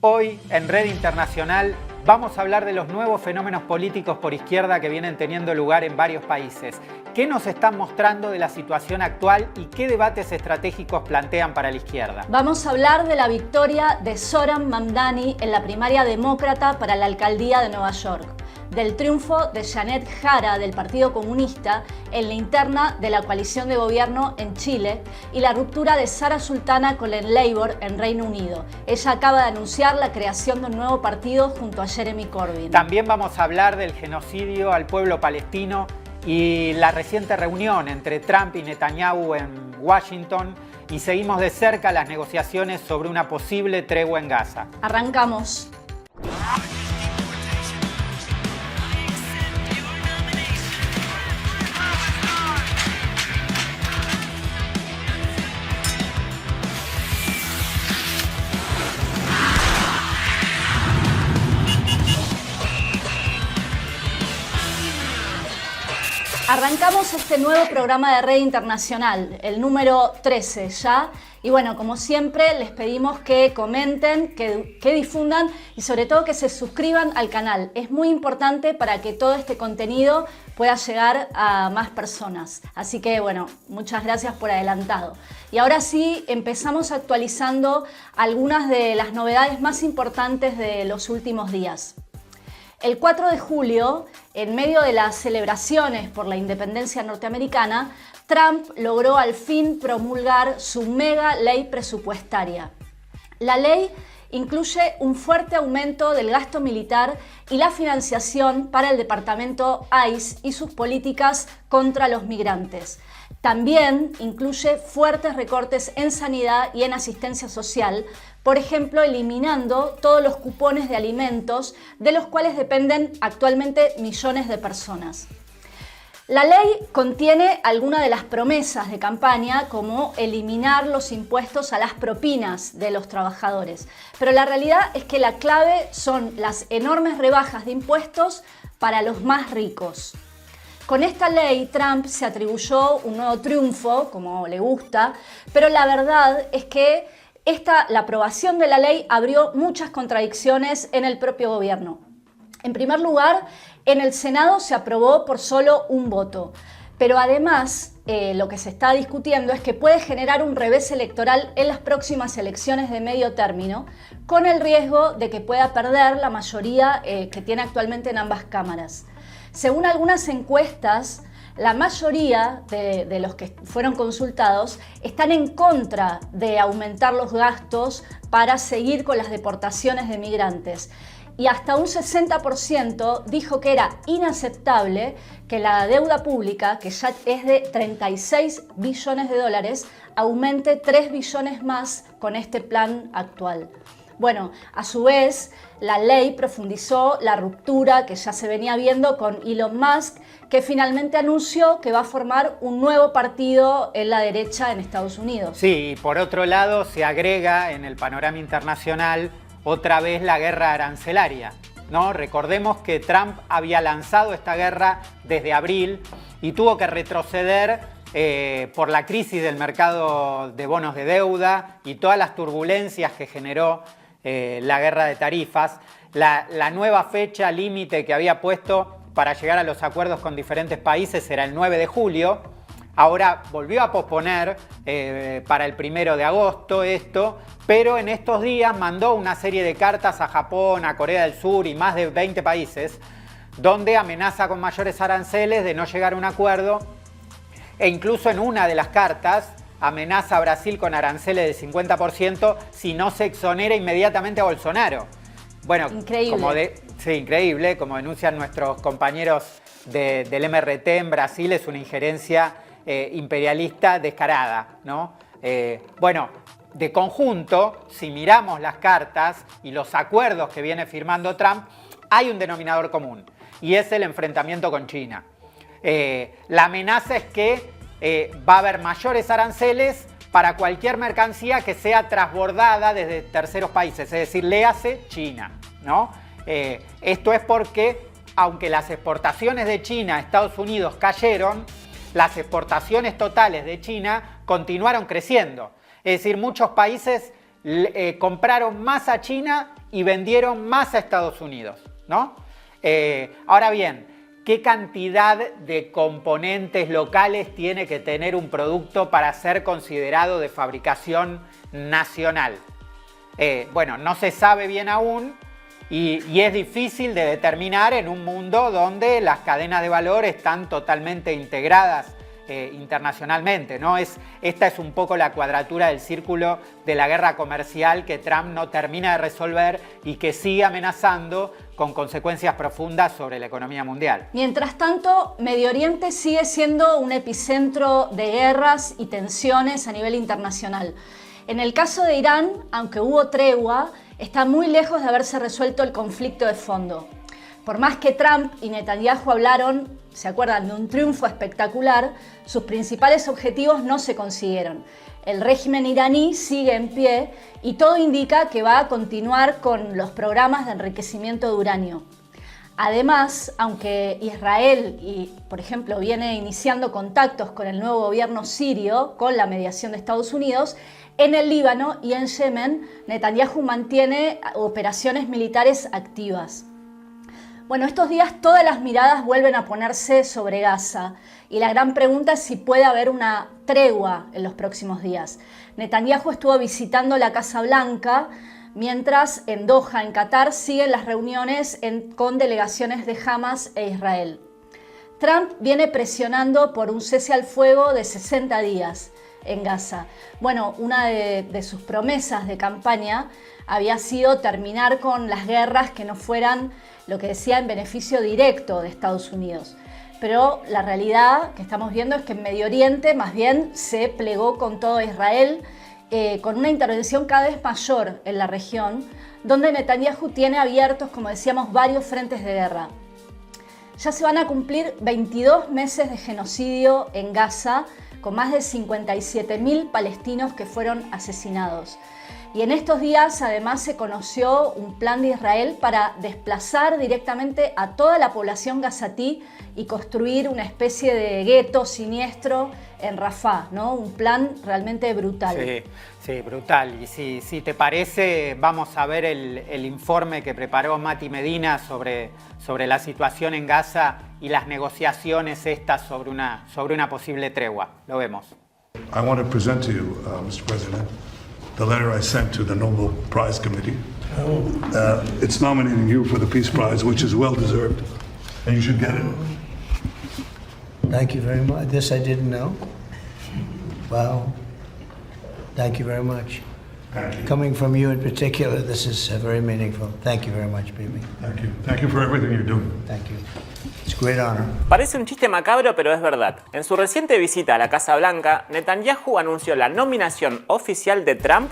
Hoy, en Red Internacional, vamos a hablar de los nuevos fenómenos políticos por izquierda que vienen teniendo lugar en varios países. ¿Qué nos están mostrando de la situación actual y qué debates estratégicos plantean para la izquierda? Vamos a hablar de la victoria de Zoran Mamdani en la primaria demócrata para la alcaldía de Nueva York, del triunfo de Janet Jara del Partido Comunista en la interna de la coalición de gobierno en Chile y la ruptura de Sara Sultana con el Labour en Reino Unido. Ella acaba de anunciar la creación de un nuevo partido junto a Jeremy Corbyn. También vamos a hablar del genocidio al pueblo palestino y la reciente reunión entre Trump y Netanyahu en Washington, y seguimos de cerca las negociaciones sobre una posible tregua en Gaza. Arrancamos. Arrancamos este nuevo programa de Red Internacional, el número 13 ya. Y bueno, como siempre, les pedimos que comenten, que difundan y sobre todo que se suscriban al canal. Es muy importante para que todo este contenido pueda llegar a más personas. Así que bueno, muchas gracias por adelantado. Y ahora sí, empezamos actualizando algunas de las novedades más importantes de los últimos días. El 4 de julio, en medio de las celebraciones por la independencia norteamericana, Trump logró al fin promulgar su mega ley presupuestaria. La ley incluye un fuerte aumento del gasto militar y la financiación para el departamento ICE y sus políticas contra los migrantes. También incluye fuertes recortes en sanidad y en asistencia social, por ejemplo, eliminando todos los cupones de alimentos de los cuales dependen actualmente millones de personas. La ley contiene algunas de las promesas de campaña, como eliminar los impuestos a las propinas de los trabajadores. Pero la realidad es que la clave son las enormes rebajas de impuestos para los más ricos. Con esta ley, Trump se atribuyó un nuevo triunfo, como le gusta, pero la verdad es que la aprobación de la ley abrió muchas contradicciones en el propio gobierno. En primer lugar, en el Senado se aprobó por solo un voto, pero además lo que se está discutiendo es que puede generar un revés electoral en las próximas elecciones de medio término, con el riesgo de que pueda perder la mayoría que tiene actualmente en ambas cámaras. Según algunas encuestas, la mayoría de los que fueron consultados están en contra de aumentar los gastos para seguir con las deportaciones de migrantes. Y hasta un 60% dijo que era inaceptable que la deuda pública, que ya es de 36 billones de dólares, aumente 3 billones más con este plan actual. Bueno, a su vez, la ley profundizó la ruptura que ya se venía viendo con Elon Musk, que finalmente anunció que va a formar un nuevo partido en la derecha en Estados Unidos. Sí, y por otro lado se agrega en el panorama internacional otra vez la guerra arancelaria, ¿no? Recordemos que Trump había lanzado esta guerra desde abril y tuvo que retroceder por la crisis del mercado de bonos de deuda y todas las turbulencias que generó la guerra de tarifas. La nueva fecha límite que había puesto para llegar a los acuerdos con diferentes países era el 9 de julio. Ahora volvió a posponer para el 1 de agosto esto, pero en estos días mandó una serie de cartas a Japón, a Corea del Sur y más de 20 países, donde amenaza con mayores aranceles de no llegar a un acuerdo, e incluso en una de las cartas amenaza a Brasil con aranceles del 50% si no se exonera inmediatamente a Bolsonaro. Bueno, increíble. Increíble, como denuncian nuestros compañeros del MRT en Brasil, es una injerencia imperialista descarada, ¿no? Bueno, de conjunto, si miramos las cartas y los acuerdos que viene firmando Trump, hay un denominador común y es el enfrentamiento con China. La amenaza es que va a haber mayores aranceles para cualquier mercancía que sea transbordada desde terceros países, es decir, léase China, ¿no? Esto es porque, aunque las exportaciones de China a Estados Unidos cayeron, las exportaciones totales de China continuaron creciendo. Es decir, muchos países compraron más a China y vendieron más a Estados Unidos, ¿no? Ahora bien, ¿qué cantidad de componentes locales tiene que tener un producto para ser considerado de fabricación nacional? Bueno, no se sabe bien aún y es difícil de determinar en un mundo donde las cadenas de valor están totalmente integradas internacionalmente, ¿no? Esta es un poco la cuadratura del círculo de la guerra comercial que Trump no termina de resolver y que sigue amenazando con consecuencias profundas sobre la economía mundial. Mientras tanto, Medio Oriente sigue siendo un epicentro de guerras y tensiones a nivel internacional. En el caso de Irán, aunque hubo tregua, está muy lejos de haberse resuelto el conflicto de fondo. Por más que Trump y Netanyahu hablaron, ¿se acuerdan?, de un triunfo espectacular, sus principales objetivos no se consiguieron. El régimen iraní sigue en pie y todo indica que va a continuar con los programas de enriquecimiento de uranio. Además, aunque Israel, por ejemplo, viene iniciando contactos con el nuevo gobierno sirio con la mediación de Estados Unidos, en el Líbano y en Yemen, Netanyahu mantiene operaciones militares activas. Bueno, estos días todas las miradas vuelven a ponerse sobre Gaza y la gran pregunta es si puede haber una tregua en los próximos días. Netanyahu estuvo visitando la Casa Blanca, mientras en Doha, en Qatar, siguen las reuniones con delegaciones de Hamas e Israel. Trump viene presionando por un cese al fuego de 60 días en Gaza. Bueno, una de sus promesas de campaña había sido terminar con las guerras que no fueran lo que decía en beneficio directo de Estados Unidos. Pero la realidad que estamos viendo es que en Medio Oriente más bien se plegó con todo Israel, con una intervención cada vez mayor en la región, donde Netanyahu tiene abiertos, como decíamos, varios frentes de guerra. Ya se van a cumplir 22 meses de genocidio en Gaza, con más de 57.000 palestinos que fueron asesinados. Y en estos días además se conoció un plan de Israel para desplazar directamente a toda la población gazatí y construir una especie de gueto siniestro en Rafah, ¿no? Un plan realmente brutal. Sí, brutal. Y si te parece, vamos a ver el informe que preparó Mati Medina sobre la situación en Gaza y las negociaciones estas sobre una posible tregua. Lo vemos. I want to present to you, Mr. President, the letter I sent to the Nobel Prize Committee. It's nominating you for the Peace Prize, which is well deserved, and you should get it. Thank you very much. This I didn't know. Wow. Thank you very much. Thank you. Coming from you in particular, this is very meaningful. Thank you very much, Bibi. Thank you. Thank you for everything you're doing. Thank you. It's a great honor. Parece un chiste macabro, pero es verdad. En su reciente visita a la Casa Blanca, Netanyahu anunció la nominación oficial de Trump,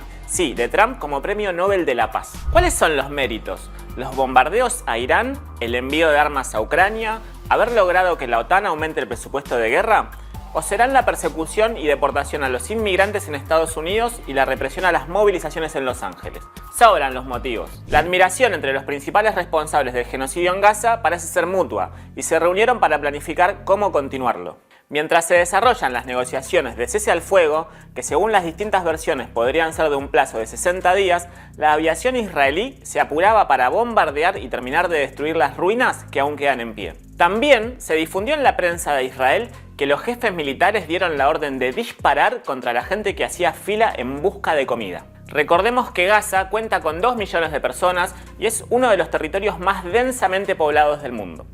como Premio Nobel de la Paz. ¿Cuáles son los méritos? ¿Los bombardeos a Irán? ¿El envío de armas a Ucrania? ¿Haber logrado que la OTAN aumente el presupuesto de guerra? ¿O serán la persecución y deportación a los inmigrantes en Estados Unidos y la represión a las movilizaciones en Los Ángeles? Sobran los motivos. La admiración entre los principales responsables del genocidio en Gaza parece ser mutua y se reunieron para planificar cómo continuarlo. Mientras se desarrollan las negociaciones de cese al fuego, que según las distintas versiones podrían ser de un plazo de 60 días, la aviación israelí se apuraba para bombardear y terminar de destruir las ruinas que aún quedan en pie. También se difundió en la prensa de Israel que los jefes militares dieron la orden de disparar contra la gente que hacía fila en busca de comida. Recordemos que Gaza cuenta con 2 millones de personas y es uno de los territorios más densamente poblados del mundo.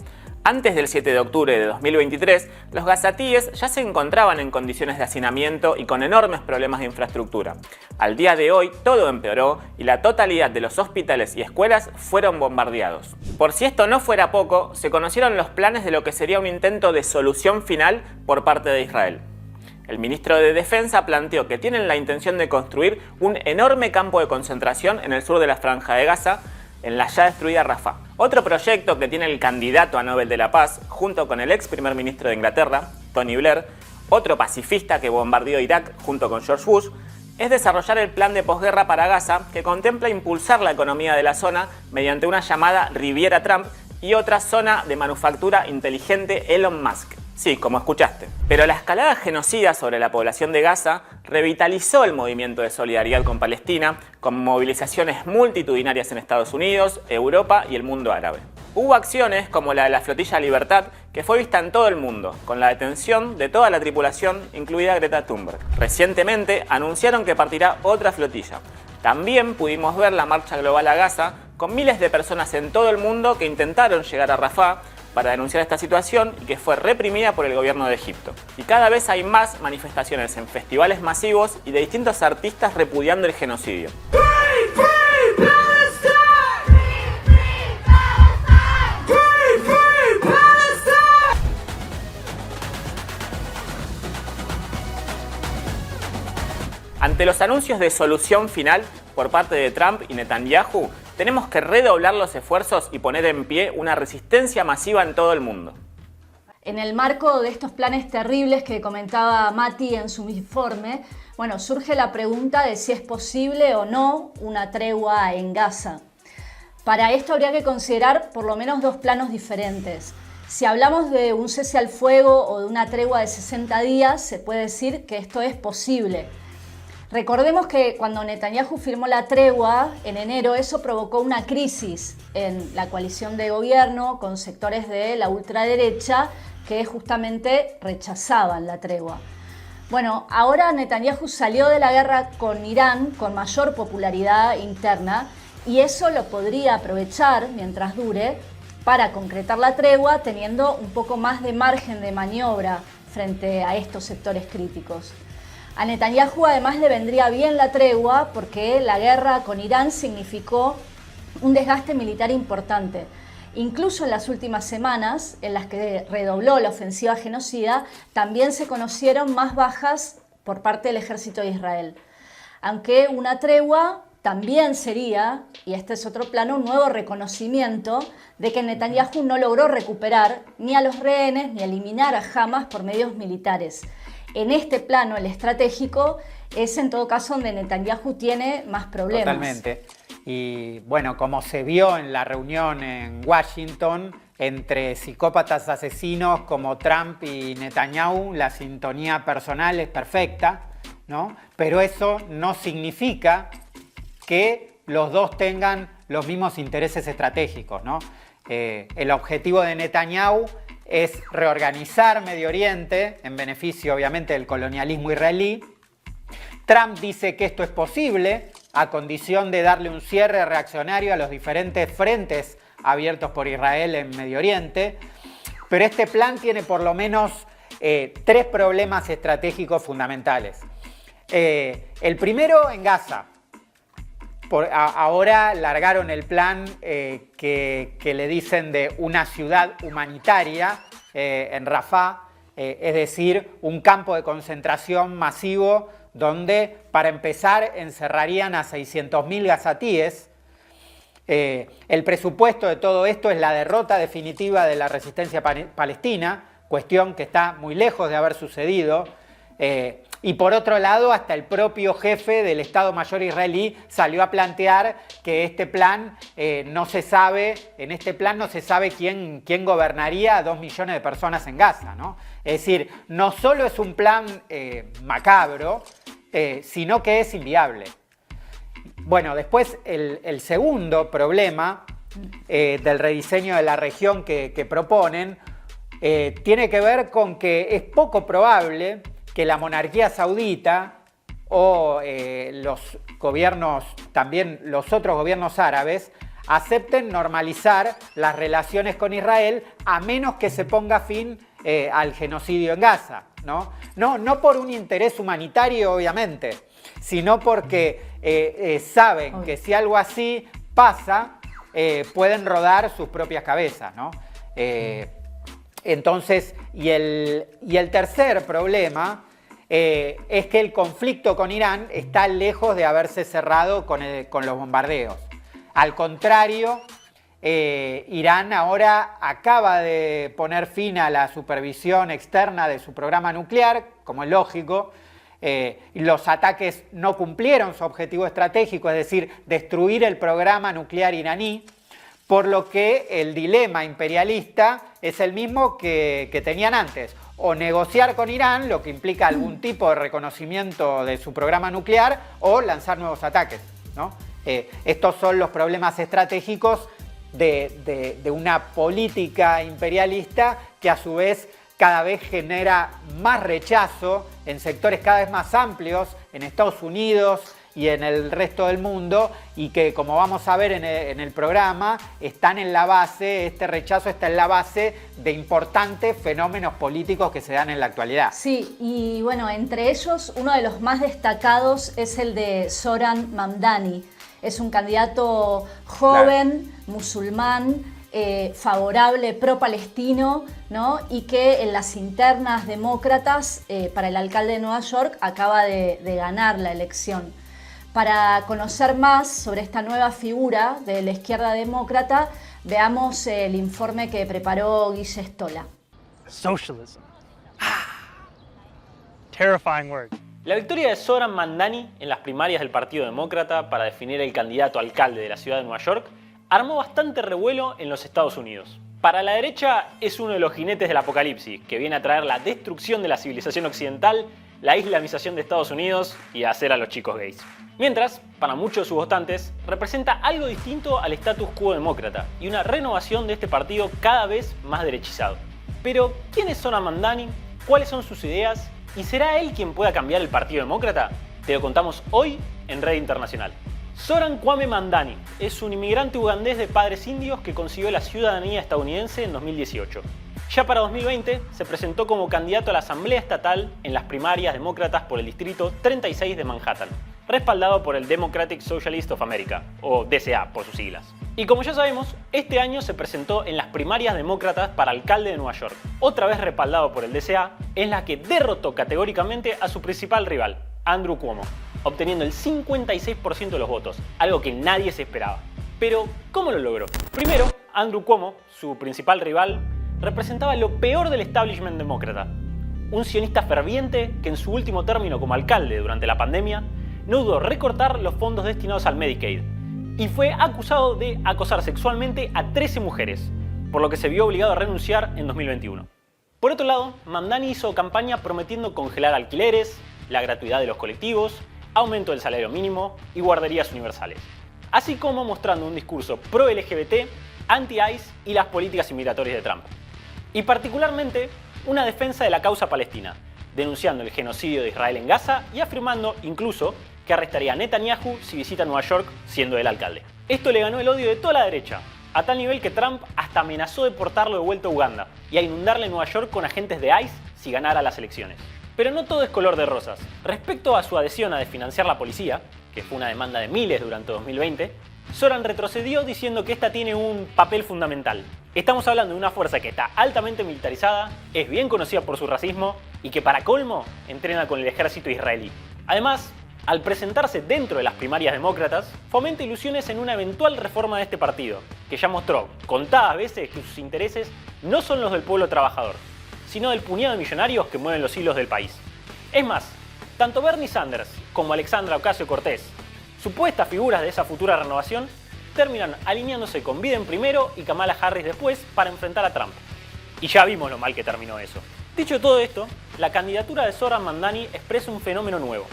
Antes del 7 de octubre de 2023, los gazatíes ya se encontraban en condiciones de hacinamiento y con enormes problemas de infraestructura. Al día de hoy, todo empeoró y la totalidad de los hospitales y escuelas fueron bombardeados. Por si esto no fuera poco, se conocieron los planes de lo que sería un intento de solución final por parte de Israel. El ministro de Defensa planteó que tienen la intención de construir un enorme campo de concentración en el sur de la Franja de Gaza, en la ya destruida Rafah. Otro proyecto que tiene el candidato a Nobel de la Paz, junto con el ex primer ministro de Inglaterra, Tony Blair, otro pacifista que bombardeó Irak junto con George Bush, es desarrollar el plan de posguerra para Gaza, que contempla impulsar la economía de la zona mediante una llamada Riviera Trump y otra zona de manufactura inteligente Elon Musk. Sí, como escuchaste. Pero la escalada genocida sobre la población de Gaza revitalizó el movimiento de solidaridad con Palestina, con movilizaciones multitudinarias en Estados Unidos, Europa y el mundo árabe. Hubo acciones como la de la Flotilla Libertad, que fue vista en todo el mundo, con la detención de toda la tripulación, incluida Greta Thunberg. Recientemente anunciaron que partirá otra flotilla. También pudimos ver la Marcha Global a Gaza, con miles de personas en todo el mundo que intentaron llegar a Rafah para denunciar esta situación y que fue reprimida por el gobierno de Egipto. Y cada vez hay más manifestaciones en festivales masivos y de distintos artistas repudiando el genocidio. Ante los anuncios de solución final por parte de Trump y Netanyahu, tenemos que redoblar los esfuerzos y poner en pie una resistencia masiva en todo el mundo. En el marco de estos planes terribles que comentaba Mati en su informe, bueno, surge la pregunta de si es posible o no una tregua en Gaza. Para esto habría que considerar por lo menos dos planos diferentes. Si hablamos de un cese al fuego o de una tregua de 60 días, se puede decir que esto es posible. Recordemos que cuando Netanyahu firmó la tregua en enero, eso provocó una crisis en la coalición de gobierno con sectores de la ultraderecha que justamente rechazaban la tregua. Bueno, ahora Netanyahu salió de la guerra con Irán con mayor popularidad interna y eso lo podría aprovechar mientras dure para concretar la tregua, teniendo un poco más de margen de maniobra frente a estos sectores críticos. A Netanyahu además le vendría bien la tregua porque la guerra con Irán significó un desgaste militar importante. Incluso en las últimas semanas, en las que redobló la ofensiva genocida, también se conocieron más bajas por parte del ejército de Israel. Aunque una tregua también sería, y este es otro plano, un nuevo reconocimiento de que Netanyahu no logró recuperar ni a los rehenes ni eliminar a Hamas por medios militares. En este plano, el estratégico, es en todo caso donde Netanyahu tiene más problemas. Totalmente. Y bueno, como se vio en la reunión en Washington, entre psicópatas asesinos como Trump y Netanyahu, la sintonía personal es perfecta, ¿no? Pero eso no significa que los dos tengan los mismos intereses estratégicos, ¿no? El objetivo de Netanyahu es reorganizar Medio Oriente en beneficio, obviamente, del colonialismo israelí. Trump dice que esto es posible a condición de darle un cierre reaccionario a los diferentes frentes abiertos por Israel en Medio Oriente. Pero este plan tiene por lo menos tres problemas estratégicos fundamentales. El primero en Gaza. Ahora largaron el plan que le dicen de una ciudad humanitaria en Rafah, es decir, un campo de concentración masivo donde, para empezar, encerrarían a 600.000 gazatíes. El presupuesto de todo esto es la derrota definitiva de la resistencia palestina, cuestión que está muy lejos de haber sucedido. Y por otro lado, hasta el propio jefe del Estado Mayor israelí salió a plantear que este plan no se sabe, en este plan no se sabe quién gobernaría a 2 millones de personas en Gaza, ¿no? Es decir, no solo es un plan macabro, sino que es inviable. Bueno, después el segundo problema del rediseño de la región que proponen tiene que ver con que es poco probable que la monarquía saudita o los gobiernos, también los otros gobiernos árabes, acepten normalizar las relaciones con Israel a menos que se ponga fin al genocidio en Gaza, ¿no? No por un interés humanitario, obviamente, sino porque saben que si algo así pasa, pueden rodar sus propias cabezas, ¿no? Entonces, y el tercer problema es que el conflicto con Irán está lejos de haberse cerrado con los bombardeos. Al contrario, Irán ahora acaba de poner fin a la supervisión externa de su programa nuclear, como es lógico. Los ataques no cumplieron su objetivo estratégico, es decir, destruir el programa nuclear iraní, por lo que el dilema imperialista es el mismo que tenían antes. o negociar con Irán, lo que implica algún tipo de reconocimiento de su programa nuclear, o lanzar nuevos ataques, ¿no? Estos son los problemas estratégicos de una política imperialista que a su vez cada vez genera más rechazo en sectores cada vez más amplios, en Estados Unidos y en el resto del mundo, y que, como vamos a ver en el programa, están en la base, este rechazo está en la base de importantes fenómenos políticos que se dan en la actualidad. Sí, y bueno, entre ellos uno de los más destacados es el de Zohran Mamdani. Es un candidato joven, musulmán, favorable, pro-palestino, ¿no? Y que en las internas demócratas para el alcalde de Nueva York acaba de ganar la elección. Para conocer más sobre esta nueva figura de la izquierda demócrata, veamos el informe que preparó Guille Stola. Socialism. Terrifying word. La victoria de Zohran Mamdani en las primarias del Partido Demócrata para definir el candidato a alcalde de la ciudad de Nueva York armó bastante revuelo en los Estados Unidos. Para la derecha es uno de los jinetes del apocalipsis, que viene a traer la destrucción de la civilización occidental, la islamización de Estados Unidos y a hacer a los chicos gays. Mientras, para muchos de sus votantes, representa algo distinto al status quo demócrata y una renovación de este partido cada vez más derechizado. Pero, ¿quién es Zohran Mamdani? ¿Cuáles son sus ideas? ¿Y será él quien pueda cambiar el Partido Demócrata? Te lo contamos hoy en Red Internacional. Zohran Kwame Mamdani es un inmigrante ugandés de padres indios que consiguió la ciudadanía estadounidense en 2018. Ya para 2020 se presentó como candidato a la Asamblea Estatal en las primarias demócratas por el distrito 36 de Manhattan, respaldado por el Democratic Socialist of America, o DCA por sus siglas. Y como ya sabemos, este año se presentó en las primarias demócratas para alcalde de Nueva York, otra vez respaldado por el DCA, en la que derrotó categóricamente a su principal rival, Andrew Cuomo, obteniendo el 56% de los votos, algo que nadie se esperaba. Pero, ¿cómo lo logró? Primero, Andrew Cuomo, su principal rival, representaba lo peor del establishment demócrata. Un sionista ferviente que en su último término como alcalde durante la pandemia no dudó recortar los fondos destinados al Medicaid y fue acusado de acosar sexualmente a 13 mujeres, por lo que se vio obligado a renunciar en 2021. Por otro lado, Mamdani hizo campaña prometiendo congelar alquileres, la gratuidad de los colectivos, aumento del salario mínimo y guarderías universales, así como mostrando un discurso pro-LGBT, anti-ICE y las políticas inmigratorias de Trump. Y particularmente una defensa de la causa palestina, denunciando el genocidio de Israel en Gaza y afirmando incluso que arrestaría a Netanyahu si visita Nueva York siendo el alcalde. Esto le ganó el odio de toda la derecha, a tal nivel que Trump hasta amenazó deportarlo de vuelta a Uganda y a inundarle Nueva York con agentes de ICE si ganara las elecciones. Pero no todo es color de rosas. Respecto a su adhesión a desfinanciar la policía, que fue una demanda de miles durante 2020, Zohran retrocedió diciendo que esta tiene un papel fundamental. Estamos hablando de una fuerza que está altamente militarizada, es bien conocida por su racismo y que para colmo entrena con el ejército israelí. Además, al presentarse dentro de las primarias demócratas, fomenta ilusiones en una eventual reforma de este partido, que ya mostró contadas veces que sus intereses no son los del pueblo trabajador, sino del puñado de millonarios que mueven los hilos del país. Es más, tanto Bernie Sanders como Alexandra Ocasio-Cortez, supuestas figuras de esa futura renovación, terminan alineándose con Biden primero y Kamala Harris después para enfrentar a Trump. Y ya vimos lo mal que terminó eso. Dicho todo esto, la candidatura de Zohran Mamdani expresa un fenómeno nuevo.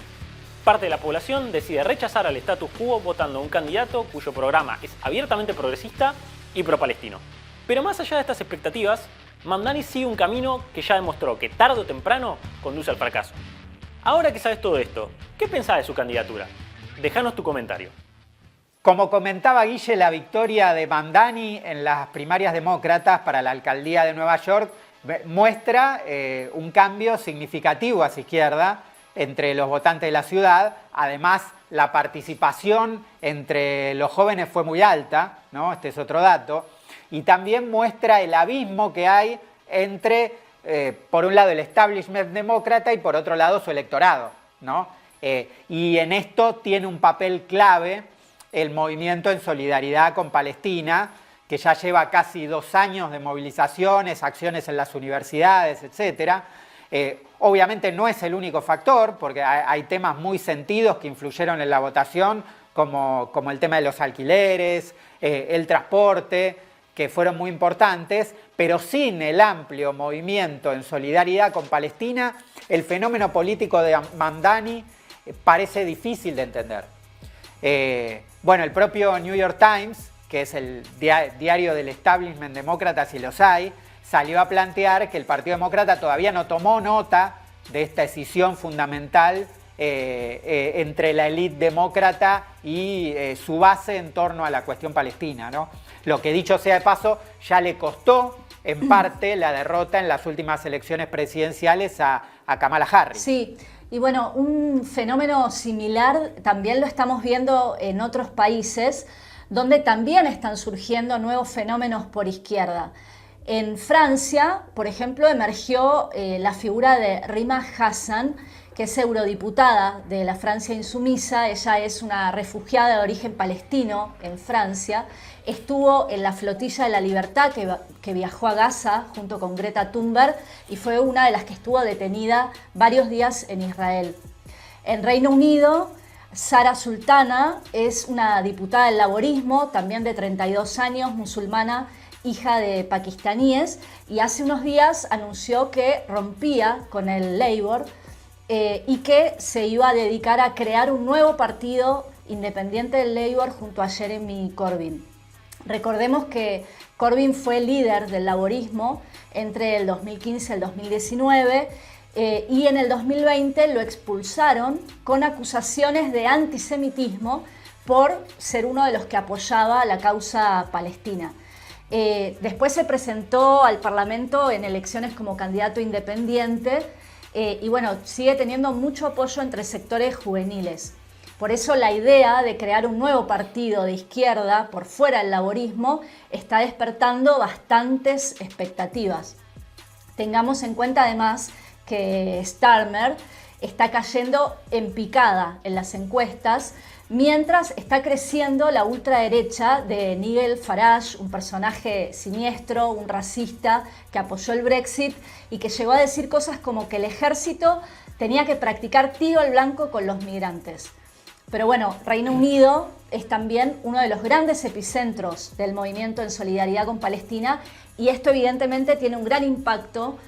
Parte de la población decide rechazar al status quo votando a un candidato cuyo programa es abiertamente progresista y pro-palestino. Pero más allá de estas expectativas, Mamdani sigue un camino que ya demostró que tarde o temprano conduce al fracaso. Ahora que sabes todo esto, ¿qué pensás de su candidatura? Déjanos tu comentario. Como comentaba Guille, la victoria de Mamdani en las primarias demócratas para la alcaldía de Nueva York muestra un cambio significativo hacia izquierda entre los votantes de la ciudad. Además, la participación entre los jóvenes fue muy alta, ¿no? Este es otro dato. Y también muestra el abismo que hay entre, por un lado, el establishment demócrata y por otro lado, su electorado, ¿no? Y en esto tiene un papel clave el movimiento en solidaridad con Palestina, que ya lleva casi 2 años de movilizaciones, acciones en las universidades, etc. Obviamente no es el único factor, porque hay temas muy sentidos que influyeron en la votación, como el tema de los alquileres, el transporte, que fueron muy importantes, pero sin el amplio movimiento en solidaridad con Palestina, el fenómeno político de Mamdani parece difícil de entender. Bueno, el propio New York Times, que es el diario del establishment demócrata, si los hay, salió a plantear que el Partido Demócrata todavía no tomó nota de esta decisión fundamental entre la élite demócrata y su base en torno a la cuestión palestina, ¿no? Lo que, dicho sea de paso, ya le costó en parte la derrota en las últimas elecciones presidenciales a Kamala Harris. Sí, y bueno, un fenómeno similar también lo estamos viendo en otros países, donde también están surgiendo nuevos fenómenos por izquierda. En Francia, por ejemplo, emergió la figura de Rima Hassan, que es eurodiputada de la Francia Insumisa. Ella es una refugiada de origen palestino en Francia. Estuvo en la Flotilla de la Libertad que viajó a Gaza junto con Greta Thunberg y fue una de las que estuvo detenida varios días en Israel. En Reino Unido, Sara Sultana es una diputada del laborismo, también de 32 años, musulmana, hija de pakistaníes, y hace unos días anunció que rompía con el Labour y que se iba a dedicar a crear un nuevo partido independiente del Labour junto a Jeremy Corbyn. Recordemos que Corbyn fue líder del laborismo entre el 2015 y el 2019 y en el 2020 lo expulsaron con acusaciones de antisemitismo por ser uno de los que apoyaba la causa palestina. Después se presentó al Parlamento en elecciones como candidato independiente y bueno, sigue teniendo mucho apoyo entre sectores juveniles. Por eso la idea de crear un nuevo partido de izquierda por fuera del laborismo está despertando bastantes expectativas. Tengamos en cuenta además que Starmer está cayendo en picada en las encuestas, mientras está creciendo la ultraderecha de Nigel Farage, un personaje siniestro, un racista que apoyó el Brexit y que llegó a decir cosas como que el ejército tenía que practicar tiro al blanco con los migrantes. Pero bueno, Reino Unido es también uno de los grandes epicentros del movimiento en solidaridad con Palestina y esto evidentemente tiene un gran impacto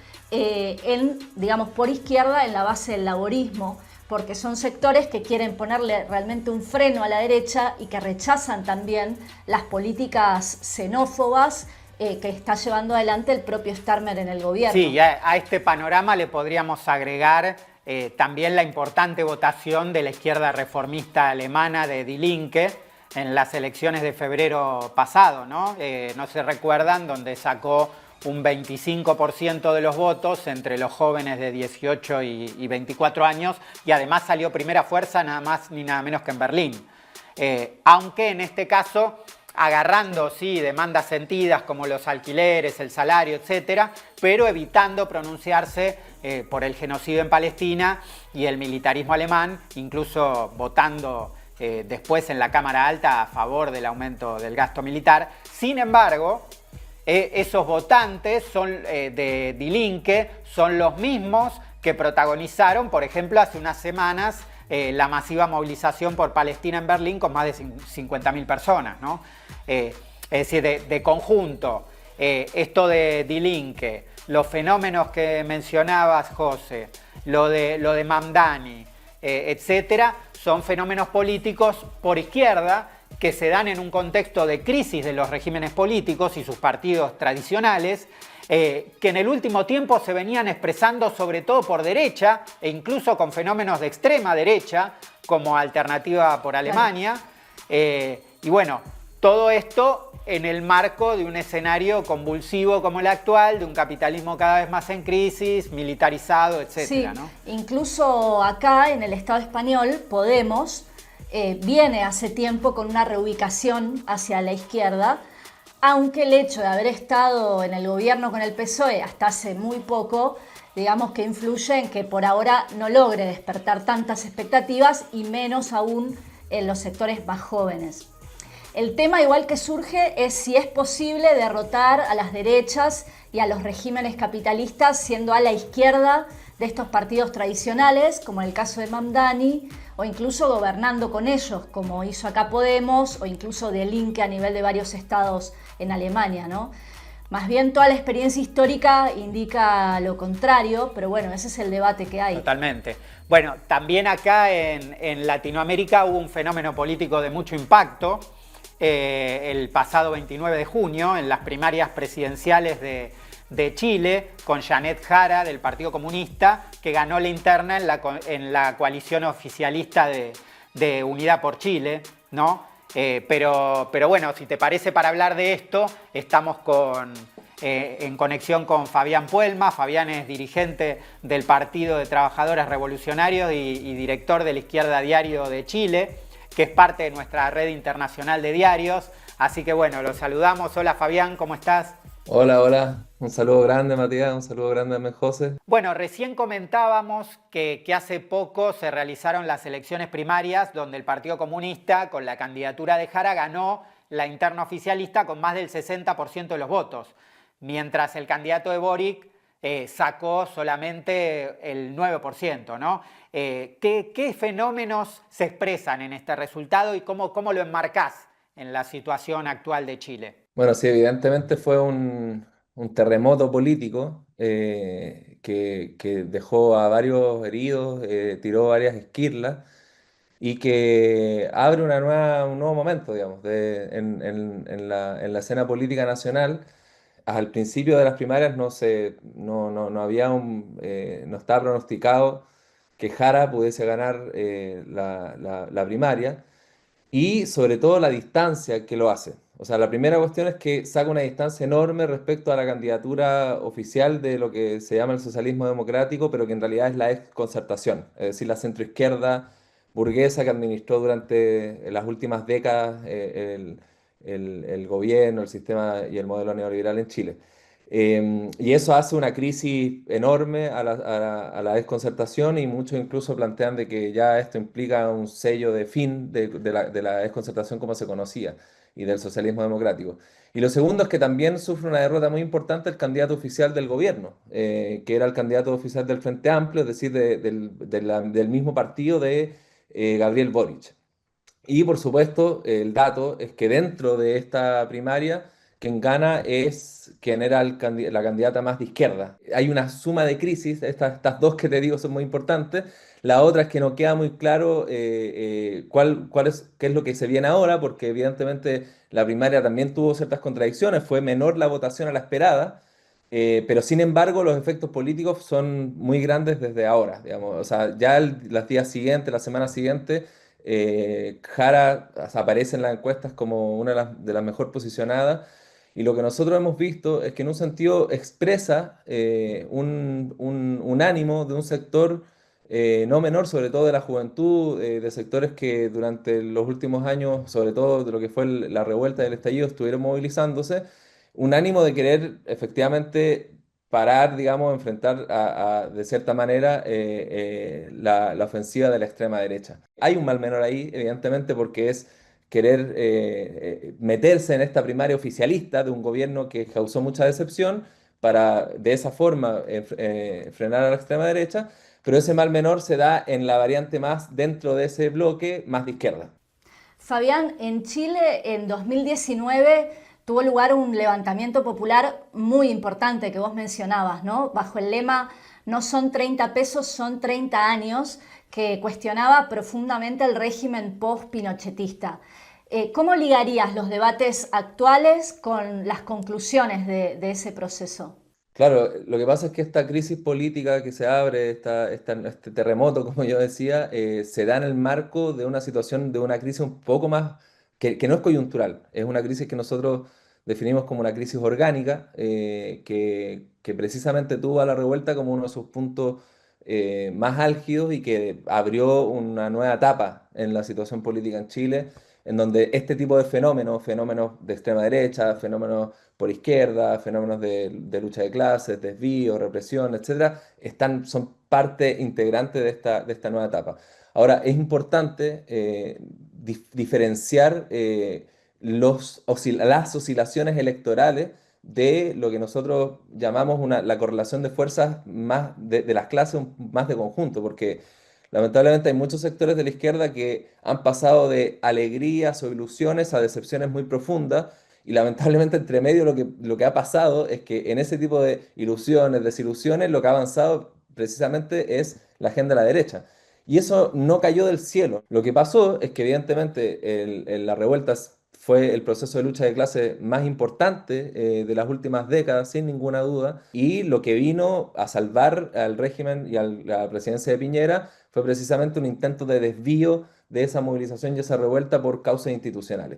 digamos, por izquierda en la base del laborismo, porque son sectores que quieren ponerle realmente un freno a la derecha y que rechazan también las políticas xenófobas que está llevando adelante el propio Starmer en el gobierno. Sí, a este panorama le podríamos agregar también la importante votación de la izquierda reformista alemana de Die Linke en las elecciones de febrero pasado, ¿no? No se recuerdan, donde sacó un 25% de los votos entre los jóvenes de 18 y 24 años y además salió primera fuerza nada más ni nada menos que en Berlín. Aunque en este caso agarrando sí demandas sentidas como los alquileres, el salario, etcétera, pero evitando pronunciarse por el genocidio en Palestina y el militarismo alemán, incluso votando después en la Cámara Alta a favor del aumento del gasto militar. Sin embargo, esos votantes de Die Linke son los mismos que protagonizaron, por ejemplo, hace unas semanas la masiva movilización por Palestina en Berlín con más de 50.000 personas, ¿no? Es decir, de conjunto, esto de Die Linke, los fenómenos que mencionabas, José, lo de Mamdani, etcétera, son fenómenos políticos por izquierda que se dan en un contexto de crisis de los regímenes políticos y sus partidos tradicionales, que en el último tiempo se venían expresando sobre todo por derecha e incluso con fenómenos de extrema derecha como Alternativa por Alemania. Y bueno, todo esto en el marco de un escenario convulsivo como el actual, de un capitalismo cada vez más en crisis, militarizado, etcétera, sí, ¿no? Incluso acá en el Estado español, Podemos viene hace tiempo con una reubicación hacia la izquierda, aunque el hecho de haber estado en el gobierno con el PSOE hasta hace muy poco, digamos que influye en que por ahora no logre despertar tantas expectativas y menos aún en los sectores más jóvenes. El tema igual que surge es si es posible derrotar a las derechas y a los regímenes capitalistas siendo a la izquierda de estos partidos tradicionales, como en el caso de Mamdani, o incluso gobernando con ellos, como hizo acá Podemos, o incluso de Linke a nivel de varios estados en Alemania, ¿no? Más bien toda la experiencia histórica indica lo contrario, pero bueno, ese es el debate que hay. Totalmente. Bueno, también acá en Latinoamérica hubo un fenómeno político de mucho impacto. El pasado 29 de junio, en las primarias presidenciales de Chile, con Janet Jara del Partido Comunista, que ganó la interna en la coalición oficialista de Unidad por Chile, ¿no? Pero bueno, si te parece, para hablar de esto, estamos en conexión con Fabián Puelma. Fabián es dirigente del Partido de Trabajadores Revolucionarios y director de la Izquierda Diario de Chile, que es parte de nuestra red internacional de diarios. Así que bueno, los saludamos. Hola Fabián, ¿cómo estás? Hola, hola. Un saludo grande, Matías. Un saludo grande a José. Bueno, recién comentábamos que hace poco se realizaron las elecciones primarias donde el Partido Comunista, con la candidatura de Jara, ganó la interna oficialista con más del 60% de los votos, mientras el candidato de Boric sacó solamente el 9%, ¿no? ¿Qué fenómenos se expresan en este resultado y cómo lo enmarcás en la situación actual de Chile? Bueno, sí, evidentemente fue un terremoto político que dejó a varios heridos, tiró varias esquirlas y que abre un nuevo momento, digamos, en la escena política nacional. Al principio de las primarias no estaba pronosticado que Jara pudiese ganar la primaria y sobre todo la distancia que lo hace. O sea, la primera cuestión es que saca una distancia enorme respecto a la candidatura oficial de lo que se llama el socialismo democrático, pero que en realidad es la exconcertación, es decir, la centroizquierda burguesa que administró durante las últimas décadas el gobierno, el sistema y el modelo neoliberal en Chile. Y eso hace una crisis enorme a la desconcertación, y muchos incluso plantean de que ya esto implica un sello de fin de la desconcertación como se conocía y del socialismo democrático. Y lo segundo es que también sufre una derrota muy importante el candidato oficial del gobierno, que era el candidato oficial del Frente Amplio, es decir, del mismo partido de Gabriel Boric. Y por supuesto, el dato es que dentro de esta primaria, quien gana es quien era la candidata más de izquierda. Hay una suma de crisis, estas dos que te digo son muy importantes. La otra es que no queda muy claro qué es lo que se viene ahora, porque evidentemente la primaria también tuvo ciertas contradicciones, fue menor la votación a la esperada, pero sin embargo los efectos políticos son muy grandes desde ahora, digamos. O sea, ya los días siguientes, la semana siguiente, Jara aparece en las encuestas como una de las mejor posicionadas, y lo que nosotros hemos visto es que en un sentido expresa un ánimo de un sector no menor, sobre todo de la juventud, de sectores que durante los últimos años, sobre todo de lo que fue la revuelta del estallido, estuvieron movilizándose, un ánimo de querer efectivamente parar, digamos, enfrentar de cierta manera la ofensiva de la extrema derecha. Hay un mal menor ahí, evidentemente, porque es querer meterse en esta primaria oficialista de un gobierno que causó mucha decepción para de esa forma frenar a la extrema derecha, pero ese mal menor se da en la variante más dentro de ese bloque más de izquierda. Fabián, en Chile en 2019 tuvo lugar un levantamiento popular muy importante que vos mencionabas, ¿no? Bajo el lema "No son 30 pesos, son 30 años", que cuestionaba profundamente el régimen post-pinochetista. ¿Cómo ligarías los debates actuales con las conclusiones de ese proceso? Claro, lo que pasa es que esta crisis política que se abre, este terremoto, como yo decía, se da en el marco de una situación, de una crisis un poco más, que no es coyuntural, es una crisis que nosotros definimos como una crisis orgánica, que precisamente tuvo a la revuelta como uno de sus puntos más álgidos, y que abrió una nueva etapa en la situación política en Chile, en donde este tipo de fenómenos de extrema derecha, fenómenos por izquierda, fenómenos de lucha de clases, desvío, represión, etcétera, son parte integrante de esta nueva etapa. Ahora, es importante diferenciar las oscilaciones electorales de lo que nosotros llamamos la correlación de fuerzas más de las clases más de conjunto, porque lamentablemente hay muchos sectores de la izquierda que han pasado de alegrías o ilusiones a decepciones muy profundas. Y lamentablemente entre medio lo que ha pasado es que en ese tipo de ilusiones, desilusiones, lo que ha avanzado precisamente es la agenda de la derecha. Y eso no cayó del cielo. Lo que pasó es que evidentemente la revuelta fue el proceso de lucha de clase más importante de las últimas décadas, sin ninguna duda, y lo que vino a salvar al régimen y a la presidencia de Piñera fue precisamente un intento de desvío de esa movilización y esa revuelta por causas institucionales.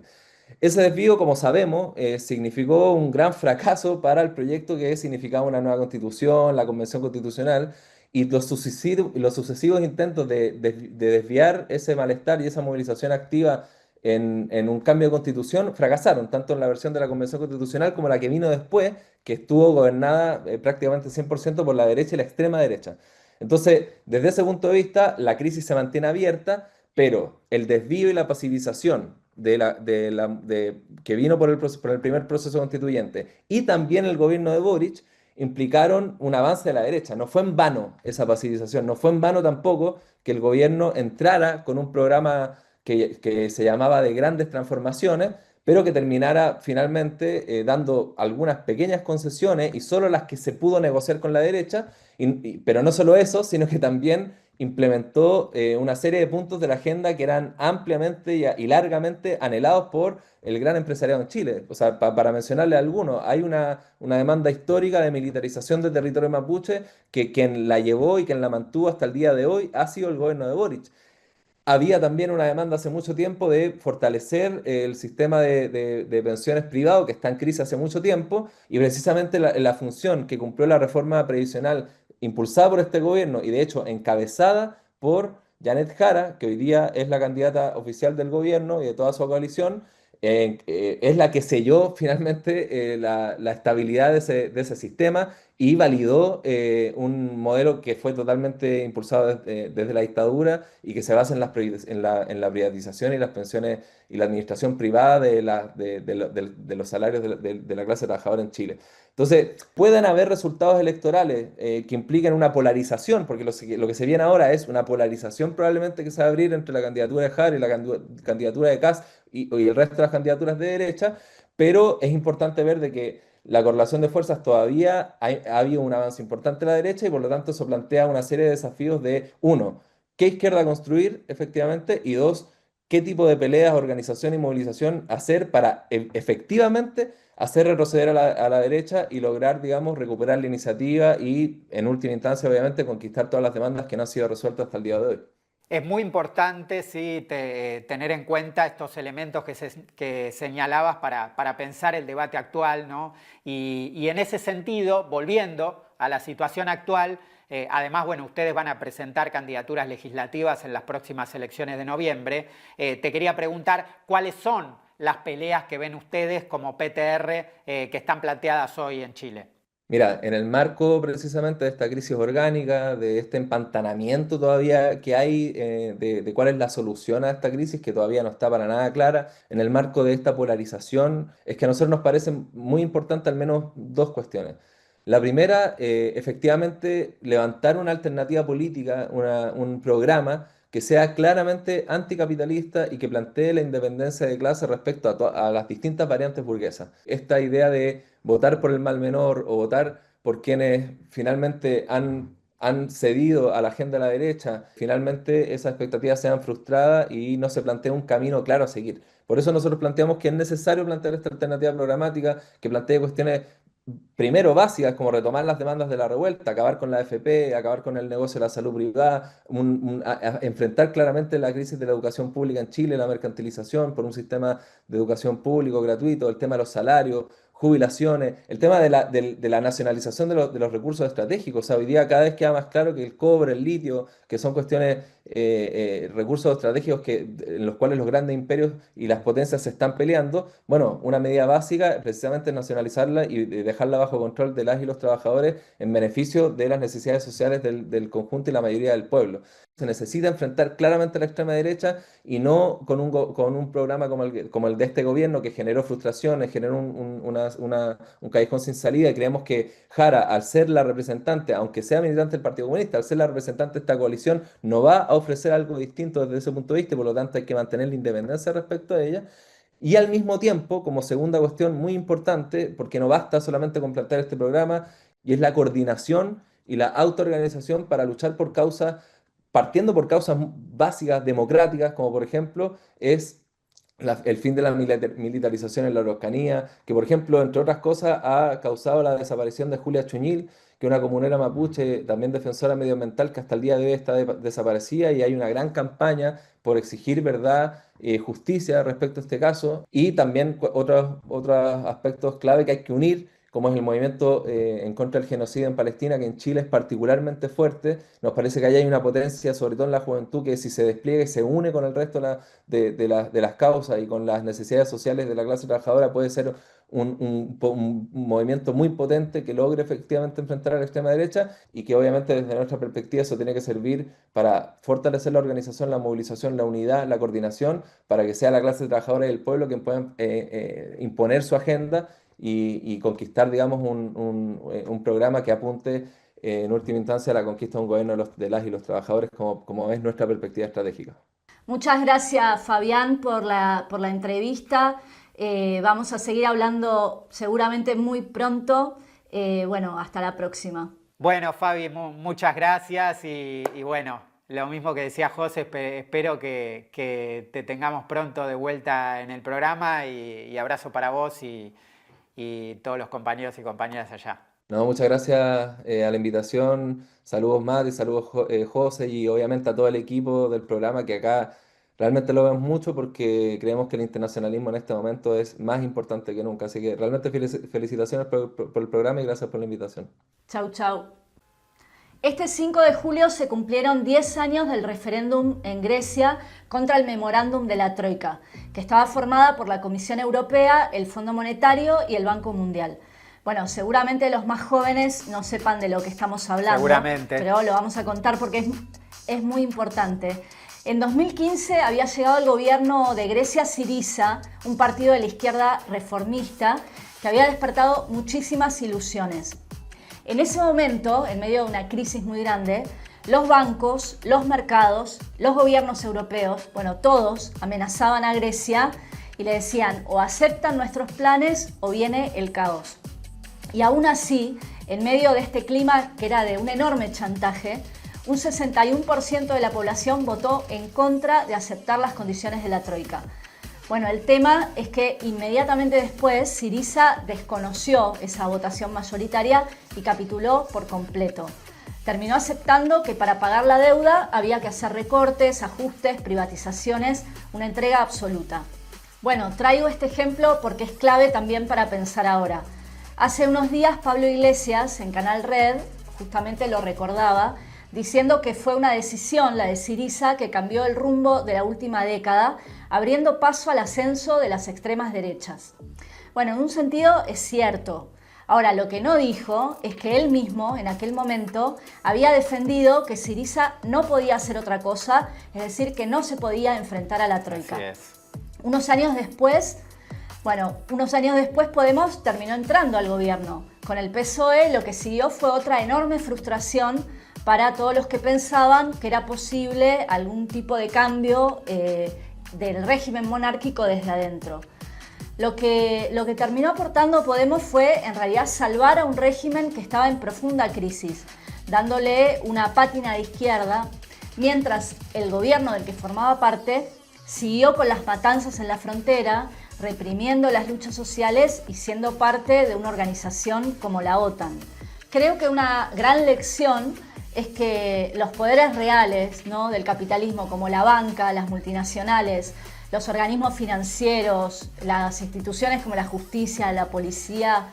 Ese desvío, como sabemos, significó un gran fracaso para el proyecto que significaba una nueva constitución, la convención constitucional, y los sucesivos intentos de desviar ese malestar y esa movilización activa en un cambio de constitución fracasaron, tanto en la versión de la convención constitucional como la que vino después, que estuvo gobernada prácticamente 100% por la derecha y la extrema derecha. Entonces, desde ese punto de vista, la crisis se mantiene abierta, pero el desvío y la pasivización que vino por el primer proceso constituyente y también el gobierno de Boric implicaron un avance de la derecha. No fue en vano esa pasivización, no fue en vano tampoco que el gobierno entrara con un programa que se llamaba de grandes transformaciones, pero que terminara finalmente dando algunas pequeñas concesiones y solo las que se pudo negociar con la derecha, pero no solo eso, sino que también implementó una serie de puntos de la agenda que eran ampliamente y largamente anhelados por el gran empresariado en Chile. O sea, para mencionarle algunos, hay una demanda histórica de militarización del territorio mapuche que quien la llevó y quien la mantuvo hasta el día de hoy ha sido el gobierno de Boric. Había también una demanda hace mucho tiempo de fortalecer el sistema de pensiones privado que está en crisis hace mucho tiempo y precisamente la función que cumplió la reforma previsional impulsada por este gobierno y de hecho encabezada por Janet Jara, que hoy día es la candidata oficial del gobierno y de toda su coalición, es la que selló finalmente la estabilidad de ese sistema y validó un modelo que fue totalmente impulsado desde la dictadura y que se basa en la privatización y las pensiones y la administración privada de los salarios de la clase trabajadora en Chile. Entonces, pueden haber resultados electorales que impliquen una polarización, porque lo que se viene ahora es una polarización probablemente que se va a abrir entre la candidatura de Jara y la candidatura de Kast y el resto de las candidaturas de derecha, pero es importante ver de que la correlación de fuerzas todavía ha habido un avance importante a la derecha y por lo tanto eso plantea una serie de desafíos de, uno, ¿qué izquierda construir efectivamente? Y dos, ¿qué tipo de peleas, organización y movilización hacer para efectivamente hacer retroceder a la derecha y lograr, digamos, recuperar la iniciativa y, en última instancia, obviamente, conquistar todas las demandas que no han sido resueltas hasta el día de hoy? Es muy importante, sí, tener en cuenta estos elementos que señalabas para pensar el debate actual, ¿no? Y en ese sentido, volviendo a la situación actual, además, bueno, ustedes van a presentar candidaturas legislativas en las próximas elecciones de noviembre. Te quería preguntar cuáles son las peleas que ven ustedes como PTR que están planteadas hoy en Chile. Mira, en el marco precisamente de esta crisis orgánica, de este empantanamiento todavía que hay, de cuál es la solución a esta crisis, que todavía no está para nada clara, en el marco de esta polarización, es que a nosotros nos parece muy importante al menos dos cuestiones. La primera, efectivamente, levantar una alternativa política, un programa que sea claramente anticapitalista y que plantee la independencia de clase respecto a las distintas variantes burguesas. Esta idea de votar por el mal menor o votar por quienes finalmente han cedido a la agenda de la derecha, finalmente esas expectativas sean frustradas y no se plantea un camino claro a seguir. Por eso nosotros planteamos que es necesario plantear esta alternativa programática que plantee cuestiones primero básicas como retomar las demandas de la revuelta, acabar con la AFP, acabar con el negocio de la salud privada, enfrentar claramente la crisis de la educación pública en Chile, la mercantilización por un sistema de educación público gratuito, el tema de los salarios, jubilaciones, el tema de la nacionalización de los recursos estratégicos. O sea, hoy día cada vez queda más claro que el cobre, el litio, que son cuestiones recursos estratégicos en los cuales los grandes imperios y las potencias se están peleando, bueno, una medida básica precisamente es nacionalizarla y dejarla bajo control de las y los trabajadores en beneficio de las necesidades sociales del conjunto y la mayoría del pueblo. Se necesita enfrentar claramente a la extrema derecha y no con un programa como el de este gobierno que generó frustraciones, generó un callejón sin salida, y creemos que Jara, al ser la representante, aunque sea militante del Partido Comunista, al ser la representante de esta coalición, no va a ofrecer algo distinto desde ese punto de vista, y por lo tanto hay que mantener la independencia respecto a ella. Y al mismo tiempo, como segunda cuestión muy importante, porque no basta solamente con plantear este programa, y es la coordinación y la autoorganización para luchar por causas, partiendo por causas básicas democráticas, como por ejemplo es el fin de la militarización en la Araucanía, que por ejemplo, entre otras cosas, ha causado la desaparición de Julia Chuñil, que es una comunera mapuche, también defensora medioambiental, que hasta el día de hoy está desaparecida, y hay una gran campaña por exigir verdad, justicia respecto a este caso, y también otros aspectos clave que hay que unir, como es el movimiento en contra del genocidio en Palestina, que en Chile es particularmente fuerte. Nos parece que allá hay una potencia, sobre todo en la juventud, que si se despliega y se une con el resto de las causas y con las necesidades sociales de la clase trabajadora, puede ser un movimiento muy potente que logre efectivamente enfrentar a la extrema derecha, y que obviamente desde nuestra perspectiva eso tiene que servir para fortalecer la organización, la movilización, la unidad, la coordinación, para que sea la clase trabajadora y el pueblo quien puedan imponer su agenda y conquistar, digamos, un programa que apunte en última instancia a la conquista de un gobierno de las y los trabajadores, como es nuestra perspectiva estratégica. Muchas gracias, Fabián, por la entrevista. Vamos a seguir hablando seguramente muy pronto. Bueno, hasta la próxima. Bueno, Fabi, muchas gracias y bueno, lo mismo que decía José, espero que te tengamos pronto de vuelta en el programa, y abrazo para vos y todos los compañeros y compañeras allá. No, muchas gracias a la invitación. Saludos, Mati, saludos, José, y obviamente a todo el equipo del programa, que acá realmente lo vemos mucho porque creemos que el internacionalismo en este momento es más importante que nunca. Así que realmente felicitaciones por el programa y gracias por la invitación. Chau, chau. Este 5 de julio se cumplieron 10 años del referéndum en Grecia contra el memorándum de la Troika, que estaba formada por la Comisión Europea, el Fondo Monetario y el Banco Mundial. Bueno, seguramente los más jóvenes no sepan de lo que estamos hablando, seguramente, pero lo vamos a contar porque es muy importante. En 2015 había llegado al gobierno de Grecia Syriza, un partido de la izquierda reformista que había despertado muchísimas ilusiones. En ese momento, en medio de una crisis muy grande, los bancos, los mercados, los gobiernos europeos, bueno, todos amenazaban a Grecia y le decían: o aceptan nuestros planes o viene el caos. Y aún así, en medio de este clima que era de un enorme chantaje, un 61% de la población votó en contra de aceptar las condiciones de la Troika. Bueno, el tema es que inmediatamente después Syriza desconoció esa votación mayoritaria y capituló por completo. Terminó aceptando que para pagar la deuda había que hacer recortes, ajustes, privatizaciones, una entrega absoluta. Bueno, traigo este ejemplo porque es clave también para pensar ahora. Hace unos días Pablo Iglesias en Canal Red justamente lo recordaba, diciendo que fue una decisión, la de Syriza, que cambió el rumbo de la última década, abriendo paso al ascenso de las extremas derechas. Bueno, en un sentido es cierto. Ahora, lo que no dijo es que él mismo, en aquel momento, había defendido que Syriza no podía hacer otra cosa, es decir, que no se podía enfrentar a la Troika. Así es. Unos años después Podemos terminó entrando al gobierno. Con el PSOE lo que siguió fue otra enorme frustración para todos los que pensaban que era posible algún tipo de cambio del régimen monárquico desde adentro. Lo que terminó aportando Podemos fue en realidad salvar a un régimen que estaba en profunda crisis, dándole una pátina de izquierda, mientras el gobierno del que formaba parte siguió con las matanzas en la frontera, reprimiendo las luchas sociales y siendo parte de una organización como la OTAN. Creo que una gran lección es que los poderes reales, ¿no?, del capitalismo, como la banca, las multinacionales, los organismos financieros, las instituciones como la justicia, la policía,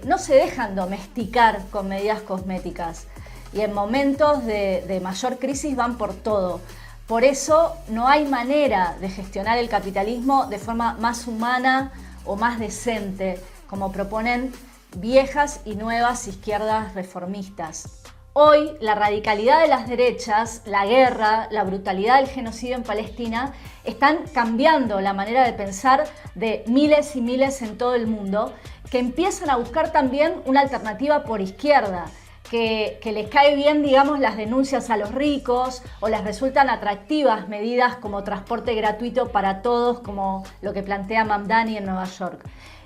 no se dejan domesticar con medidas cosméticas. y en momentos de mayor crisis van por todo. Por eso no hay manera de gestionar el capitalismo de forma más humana o más decente, como proponen viejas y nuevas izquierdas reformistas. Hoy, la radicalidad de las derechas, la guerra, la brutalidad del genocidio en Palestina están cambiando la manera de pensar de miles y miles en todo el mundo, que empiezan a buscar también una alternativa por izquierda, que les cae bien, digamos, las denuncias a los ricos o les resultan atractivas medidas como transporte gratuito para todos, como lo que plantea Mamdani en Nueva York.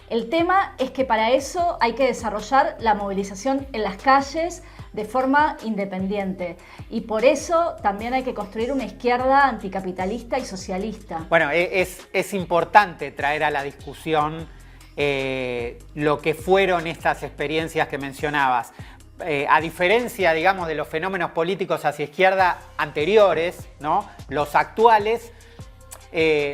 El tema es que para eso hay que desarrollar la movilización en las calles de forma independiente. Y por eso también hay que construir una izquierda anticapitalista y socialista. Bueno, es importante traer a la discusión lo que fueron estas experiencias que mencionabas. A diferencia, digamos, de los fenómenos políticos hacia izquierda anteriores, ¿no? Los actuales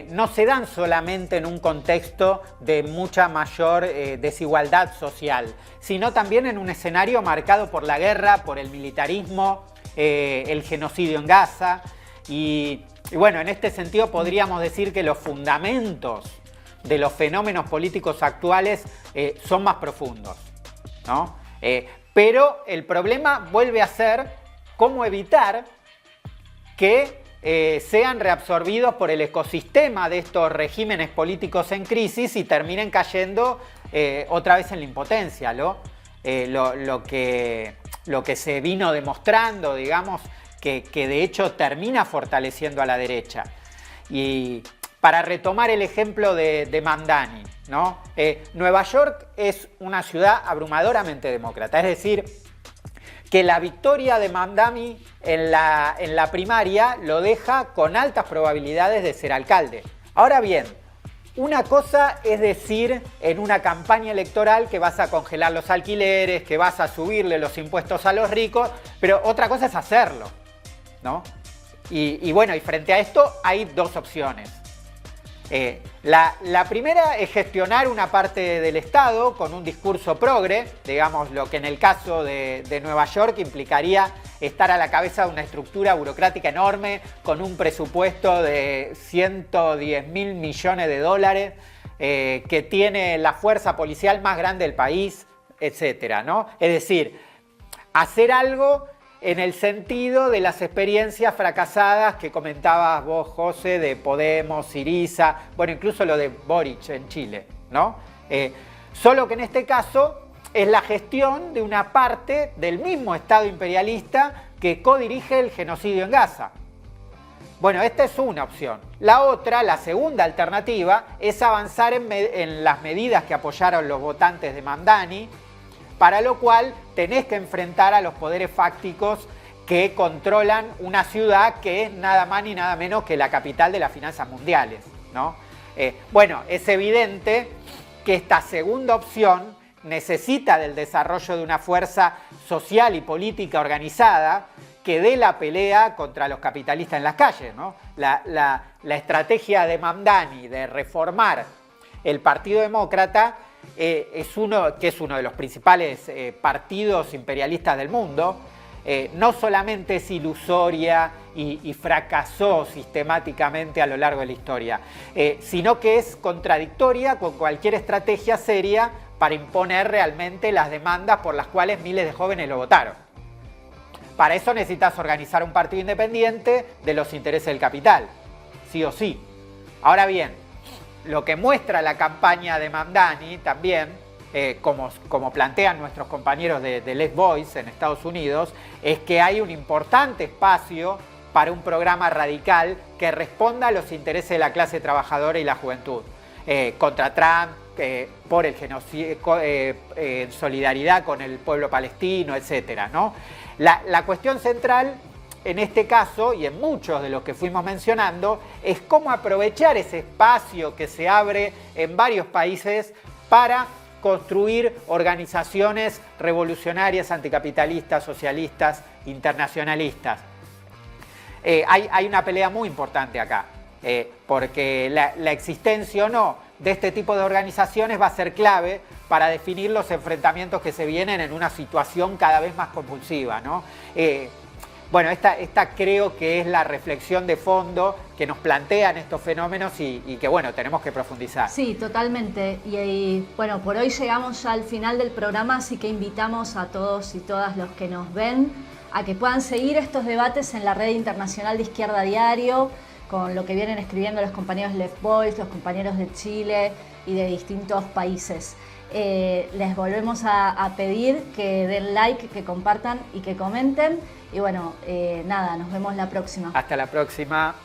no se dan solamente en un contexto de mucha mayor desigualdad social, sino también en un escenario marcado por la guerra, por el militarismo, el genocidio en Gaza. Y bueno, en este sentido podríamos decir que los fundamentos de los fenómenos políticos actuales son más profundos, ¿no? Pero el problema vuelve a ser cómo evitar que sean reabsorbidos por el ecosistema de estos regímenes políticos en crisis y terminen cayendo otra vez en la impotencia, ¿no? Lo que se vino demostrando, digamos, que de hecho termina fortaleciendo a la derecha. Y para retomar el ejemplo de Mamdani, ¿no? Nueva York es una ciudad abrumadoramente demócrata, es decir, que la victoria de Mamdani en la primaria lo deja con altas probabilidades de ser alcalde. Ahora bien, una cosa es decir en una campaña electoral que vas a congelar los alquileres, que vas a subirle los impuestos a los ricos, pero otra cosa es hacerlo, ¿no? Y bueno, y frente a esto hay dos opciones. La primera es gestionar una parte del Estado con un discurso progre, digamos, lo que en el caso de Nueva York implicaría estar a la cabeza de una estructura burocrática enorme con un presupuesto de 110.000 millones de dólares, que tiene la fuerza policial más grande del país, etcétera, ¿no? Es decir, hacer algo en el sentido de las experiencias fracasadas que comentabas vos, José, de Podemos, Syriza, bueno, incluso lo de Boric en Chile, ¿no? Solo que en este caso es la gestión de una parte del mismo Estado imperialista que codirige el genocidio en Gaza. Bueno, esta es una opción. La otra, la segunda alternativa, es avanzar en las medidas que apoyaron los votantes de Mamdani, para lo cual tenés que enfrentar a los poderes fácticos que controlan una ciudad que es nada más ni nada menos que la capital de las finanzas mundiales, ¿no? Bueno, es evidente que esta segunda opción necesita del desarrollo de una fuerza social y política organizada que dé la pelea contra los capitalistas en las calles, ¿no? La estrategia de Mamdani de reformar el Partido Demócrata, que es uno de los principales partidos imperialistas del mundo, no solamente es ilusoria y fracasó sistemáticamente a lo largo de la historia, sino que es contradictoria con cualquier estrategia seria para imponer realmente las demandas por las cuales miles de jóvenes lo votaron. Para eso necesitas organizar un partido independiente de los intereses del capital, sí o sí. Ahora bien, lo que muestra la campaña de Mamdani también, como plantean nuestros compañeros de Left Voice en Estados Unidos, es que hay un importante espacio para un programa radical que responda a los intereses de la clase trabajadora y la juventud, contra Trump, por el genocidio, en solidaridad con el pueblo palestino, etc., ¿no? La cuestión central en este caso, y en muchos de los que fuimos mencionando, es cómo aprovechar ese espacio que se abre en varios países para construir organizaciones revolucionarias, anticapitalistas, socialistas, internacionalistas. Hay una pelea muy importante acá, porque la existencia o no de este tipo de organizaciones va a ser clave para definir los enfrentamientos que se vienen en una situación cada vez más convulsiva, ¿no? Bueno, esta creo que es la reflexión de fondo que nos plantean estos fenómenos y que, bueno, tenemos que profundizar. Sí, totalmente. Y bueno, por hoy llegamos ya al final del programa, así que invitamos a todos y todas los que nos ven a que puedan seguir estos debates en la Red Internacional de Izquierda Diario, con lo que vienen escribiendo los compañeros Left Voice, los compañeros de Chile y de distintos países. Les volvemos a pedir que den like, que compartan y que comenten. Y bueno, nada, nos vemos la próxima. Hasta la próxima.